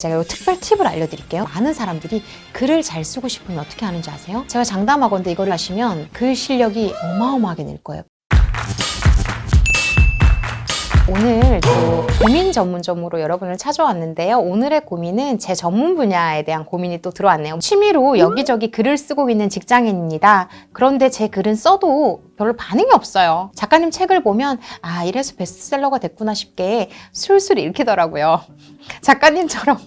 제가 이 특별 팁을 알려드릴게요. 많은 사람들이 글을 잘 쓰고 싶으면 어떻게 하는지 아세요? 제가 장담하건대 이걸 하시면 글 실력이 어마어마하게 늘 거예요. 오늘 또 고민 전문점으로 여러분을 찾아왔는데요. 오늘의 고민은 제 전문 분야에 대한 고민이 또 들어왔네요. 취미로 여기저기 글을 쓰고 있는 직장인입니다. 그런데 제 글은 써도 별로 반응이 없어요. 작가님 책을 보면 이래서 베스트셀러가 됐구나 싶게 술술 읽히더라고요. 작가님처럼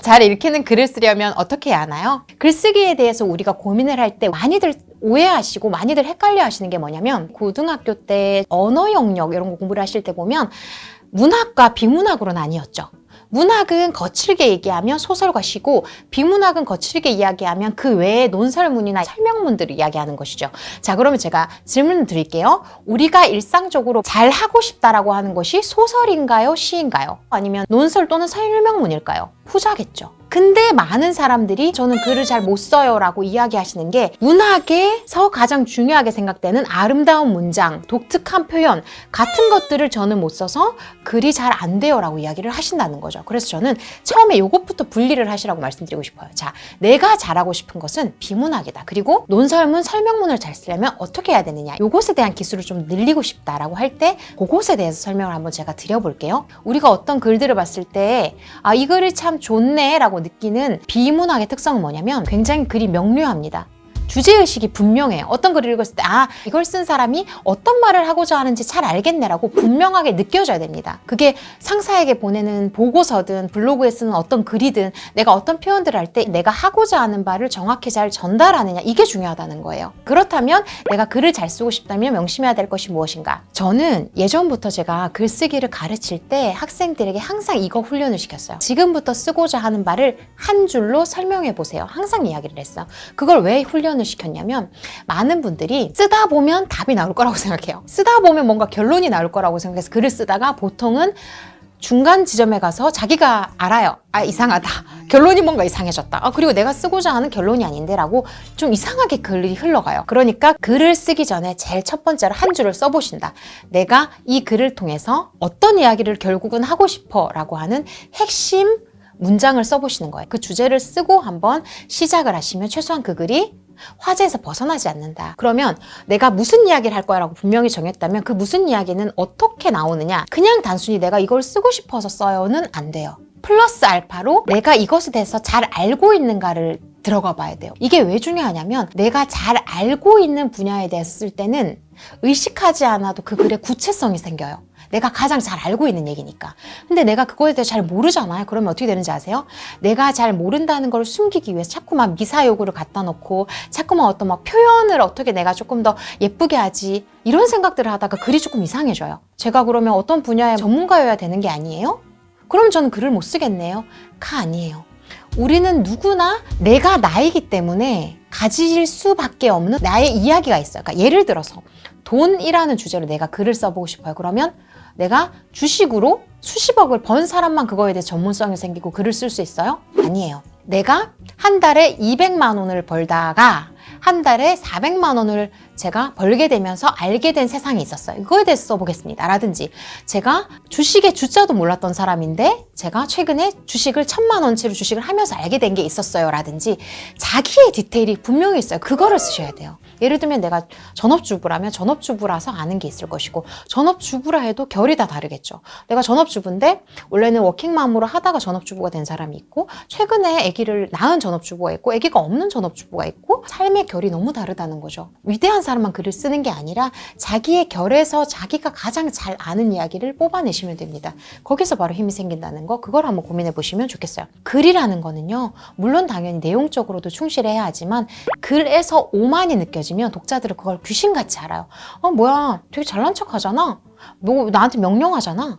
잘 읽히는 글을 쓰려면 어떻게 해야 하나요? 글쓰기에 대해서 우리가 고민을 할 때 많이들 오해하시고 많이들 헷갈려 하시는 게 뭐냐면, 고등학교 때 언어 영역 이런 거 공부를 하실 때 보면 문학과 비문학으로 나뉘었죠. 문학은 거칠게 얘기하면 소설과 시고, 비문학은 거칠게 이야기하면 그 외에 논설문이나 설명문들을 이야기하는 것이죠. 자, 그러면 제가 질문을 드릴게요. 우리가 일상적으로 잘 하고 싶다라고 하는 것이 소설인가요? 시인가요? 아니면 논설 또는 설명문일까요? 후자겠죠. 근데 많은 사람들이 저는 글을 잘 못 써요 라고 이야기하시는 게, 문학에서 가장 중요하게 생각되는 아름다운 문장, 독특한 표현 같은 것들을 저는 못 써서 글이 잘 안 돼요 라고 이야기를 하신다는 거죠. 그래서 저는 처음에 이것부터 분리를 하시라고 말씀드리고 싶어요. 자, 내가 잘하고 싶은 것은 비문학이다. 그리고 논설문, 설명문을 잘 쓰려면 어떻게 해야 되느냐, 이것에 대한 기술을 좀 늘리고 싶다라고 할 때 그것에 대해서 설명을 한번 제가 드려볼게요. 우리가 어떤 글들을 봤을 때 이 글이 참 좋네 라고 느끼는 비문학의 특성은 뭐냐면, 굉장히 글이 명료합니다. 주제의식이 분명해요. 어떤 글을 읽었을 때 이걸 쓴 사람이 어떤 말을 하고자 하는지 잘 알겠네라고 분명하게 느껴져야 됩니다. 그게 상사에게 보내는 보고서든 블로그에 쓰는 어떤 글이든 내가 어떤 표현들을 할 때 내가 하고자 하는 바를 정확히 잘 전달하느냐, 이게 중요하다는 거예요. 그렇다면 내가 글을 잘 쓰고 싶다면 명심해야 될 것이 무엇인가? 저는 예전부터 제가 글쓰기를 가르칠 때 학생들에게 항상 이거 훈련을 시켰어요. 지금부터 쓰고자 하는 바를 한 줄로 설명해 보세요. 항상 이야기를 했어요. 그걸 왜 훈련을 시켰냐면, 많은 분들이 쓰다 보면 답이 나올 거라고 생각해요. 쓰다 보면 뭔가 결론이 나올 거라고 생각해서 글을 쓰다가 보통은 중간 지점에 가서 자기가 알아요. 이상하다. 결론이 뭔가 이상해졌다. 그리고 내가 쓰고자 하는 결론이 아닌데 라고 좀 이상하게 글이 흘러가요. 그러니까 글을 쓰기 전에 제일 첫 번째로 한 줄을 써보신다. 내가 이 글을 통해서 어떤 이야기를 결국은 하고 싶어 라고 하는 핵심 문장을 써보시는 거예요. 그 주제를 쓰고 한번 시작을 하시면 최소한 그 글이 화제에서 벗어나지 않는다. 그러면 내가 무슨 이야기를 할 거야 라고 분명히 정했다면 그 무슨 이야기는 어떻게 나오느냐, 그냥 단순히 내가 이걸 쓰고 싶어서 써요는 안 돼요. 플러스 알파로 내가 이것에 대해서 잘 알고 있는가를 들어가 봐야 돼요. 이게 왜 중요하냐면, 내가 잘 알고 있는 분야에 대해서 쓸 때는 의식하지 않아도 그 글의 구체성이 생겨요. 내가 가장 잘 알고 있는 얘기니까. 근데 내가 그거에 대해 잘 모르잖아요. 그러면 어떻게 되는지 아세요? 내가 잘 모른다는 걸 숨기기 위해서 자꾸만 미사 요구를 갖다 놓고 자꾸만 어떤 표현을 어떻게 내가 조금 더 예쁘게 하지, 이런 생각들을 하다가 글이 조금 이상해져요. 제가 그러면 어떤 분야의 전문가여야 되는 게 아니에요? 그럼 저는 글을 못 쓰겠네요? 아니에요. 우리는 누구나 내가 나이기 때문에 가질 수밖에 없는 나의 이야기가 있어요. 그러니까 예를 들어서 돈이라는 주제로 내가 글을 써보고 싶어요. 그러면 내가 주식으로 수십억을 번 사람만 그거에 대해 전문성이 생기고 글을 쓸 수 있어요? 아니에요. 내가 한 달에 200만 원을 벌다가 한 달에 400만 원을 제가 벌게 되면서 알게 된 세상이 있었어요. 이거에 대해서 써보겠습니다. 라든지, 제가 주식의 주자도 몰랐던 사람인데 제가 최근에 주식을 1000만 원치로 주식을 하면서 알게 된 게 있었어요. 라든지, 자기의 디테일이 분명히 있어요. 그거를 쓰셔야 돼요. 예를 들면 내가 전업주부라면 전업주부라서 아는 게 있을 것이고, 전업주부라 해도 결이 다 다르겠죠. 내가 전업주부인데 원래는 워킹맘으로 하다가 전업주부가 된 사람이 있고, 최근에 아기를 낳은 전업주부가 있고, 아기가 없는 전업주부가 있고, 삶의 결이 너무 다르다는 거죠. 위대한 사람만 글을 쓰는 게 아니라 자기의 결에서 자기가 가장 잘 아는 이야기를 뽑아내시면 됩니다. 거기서 바로 힘이 생긴다는 거, 그걸 한번 고민해 보시면 좋겠어요. 글이라는 거는요, 물론 당연히 내용적으로도 충실해야 하지만 글에서 오만이 느껴지면 독자들은 그걸 귀신같이 알아요. 뭐야, 되게 잘난 척 하잖아, 너 나한테 명령하잖아,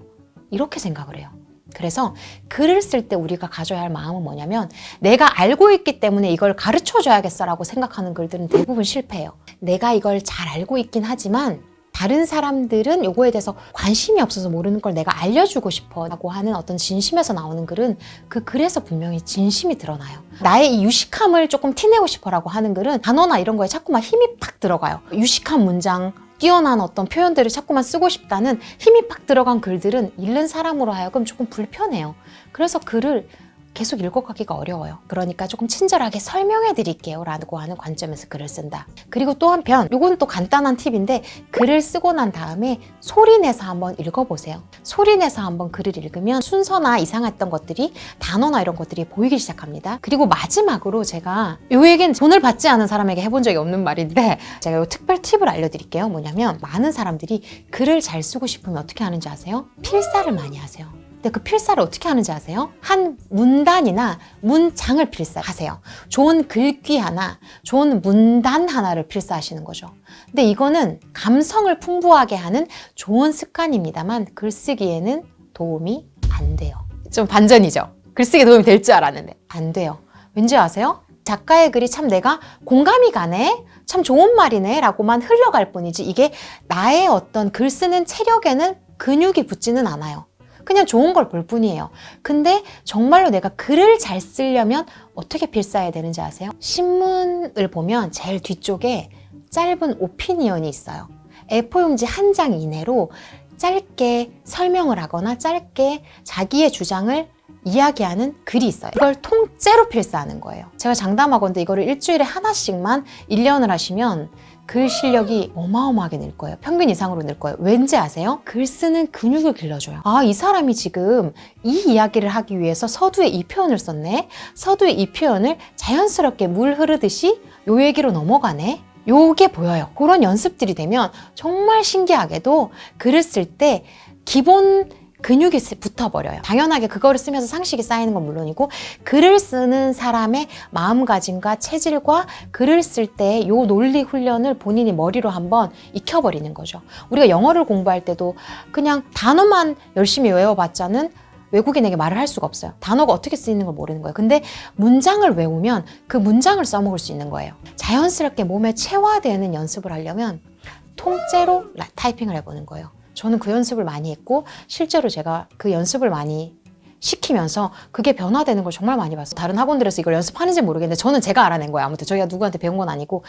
이렇게 생각을 해요. 그래서 글을 쓸 때 우리가 가져야 할 마음은 뭐냐면, 내가 알고 있기 때문에 이걸 가르쳐줘야겠어 라고 생각하는 글들은 대부분 실패해요. 내가 이걸 잘 알고 있긴 하지만 다른 사람들은 이거에 대해서 관심이 없어서 모르는 걸 내가 알려주고 싶어 라고 하는 어떤 진심에서 나오는 글은 그 글에서 분명히 진심이 드러나요. 나의 이 유식함을 조금 티내고 싶어 라고 하는 글은 단어나 이런 거에 자꾸만 힘이 팍 들어가요. 유식한 문장, 뛰어난 어떤 표현들을 자꾸만 쓰고 싶다는 힘이 팍 들어간 글들은 읽는 사람으로 하여금 조금 불편해요. 그래서 글을 계속 읽어가기가 어려워요. 그러니까 조금 친절하게 설명해 드릴게요 라고 하는 관점에서 글을 쓴다. 그리고 또 한편 이건 또 간단한 팁인데 글을 쓰고 난 다음에 소리 내서 한번 읽어보세요. 소리 내서 한번 글을 읽으면 순서나 이상했던 것들이 단어나 이런 것들이 보이기 시작합니다. 그리고 마지막으로 제가 요 얘기는 돈을 받지 않은 사람에게 해본 적이 없는 말인데 제가 요 특별 팁을 알려드릴게요. 뭐냐면 많은 사람들이 글을 잘 쓰고 싶으면 어떻게 하는지 아세요? 필사를 많이 하세요. 근데 그 필사를 어떻게 하는지 아세요? 한 문단이나 문장을 필사하세요. 좋은 글귀 하나, 좋은 문단 하나를 필사하시는 거죠. 근데 이거는 감성을 풍부하게 하는 좋은 습관입니다만 글쓰기에는 도움이 안 돼요. 좀 반전이죠. 글쓰기에 도움이 될 줄 알았는데 안 돼요. 왠지 아세요? 작가의 글이 참 내가 공감이 가네? 참 좋은 말이네? 라고만 흘러갈 뿐이지 이게 나의 어떤 글 쓰는 체력에는 근육이 붙지는 않아요. 그냥 좋은 걸 볼 뿐이에요. 근데 정말로 내가 글을 잘 쓰려면 어떻게 필사해야 되는지 아세요? 신문을 보면 제일 뒤쪽에 짧은 오피니언이 있어요. A4 용지 한 장 이내로 짧게 설명을 하거나 짧게 자기의 주장을 이야기하는 글이 있어요. 이걸 통째로 필사하는 거예요. 제가 장담하건대 이거를 일주일에 하나씩만 1년을 하시면 글 실력이 어마어마하게 늘 거예요. 평균 이상으로 늘 거예요. 왠지 아세요? 글 쓰는 근육을 길러줘요. 아, 이 사람이 지금 이 이야기를 하기 위해서 서두에 이 표현을 썼네. 서두에 이 표현을 자연스럽게 물 흐르듯이 요 얘기로 넘어가네. 요게 보여요. 그런 연습들이 되면 정말 신기하게도 글을 쓸 때 기본 근육이 붙어버려요. 당연하게 그거를 쓰면서 상식이 쌓이는 건 물론이고 글을 쓰는 사람의 마음가짐과 체질과 글을 쓸 때 요 논리 훈련을 본인이 머리로 한번 익혀버리는 거죠. 우리가 영어를 공부할 때도 그냥 단어만 열심히 외워봤자는 외국인에게 말을 할 수가 없어요. 단어가 어떻게 쓰이는 걸 모르는 거예요. 근데 문장을 외우면 그 문장을 써먹을 수 있는 거예요. 자연스럽게 몸에 체화되는 연습을 하려면 통째로 타이핑을 해보는 거예요. 저는 그 연습을 많이 했고 실제로 제가 그 연습을 많이 시키면서 그게 변화되는 걸 정말 많이 봤어요. 다른 학원들에서 이걸 연습하는지 모르겠는데 저는 제가 알아낸 거예요. 아무튼 저희가 누구한테 배운 건 아니고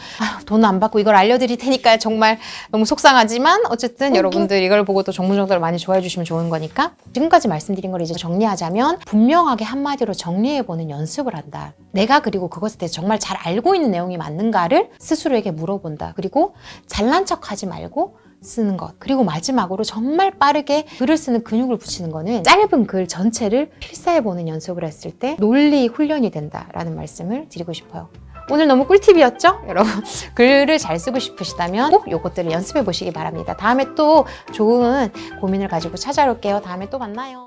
돈 안 받고 이걸 알려드릴 테니까 정말 너무 속상하지만 어쨌든 여러분들 이걸 보고 또 정문정답을 많이 좋아해 주시면 좋은 거니까 지금까지 말씀드린 걸 이제 정리하자면 분명하게 한마디로 정리해보는 연습을 한다. 내가 그리고 그것에 대해서 정말 잘 알고 있는 내용이 맞는가를 스스로에게 물어본다. 그리고 잘난 척하지 말고 쓰는 것. 그리고 마지막으로 정말 빠르게 글을 쓰는 근육을 붙이는 거는 짧은 글 전체를 필사해보는 연습을 했을 때 논리 훈련이 된다라는 말씀을 드리고 싶어요. 오늘 너무 꿀팁이었죠? 여러분 글을 잘 쓰고 싶으시다면 꼭 이것들을 연습해 보시기 바랍니다. 다음에 또 좋은 고민을 가지고 찾아올게요. 다음에 또 만나요.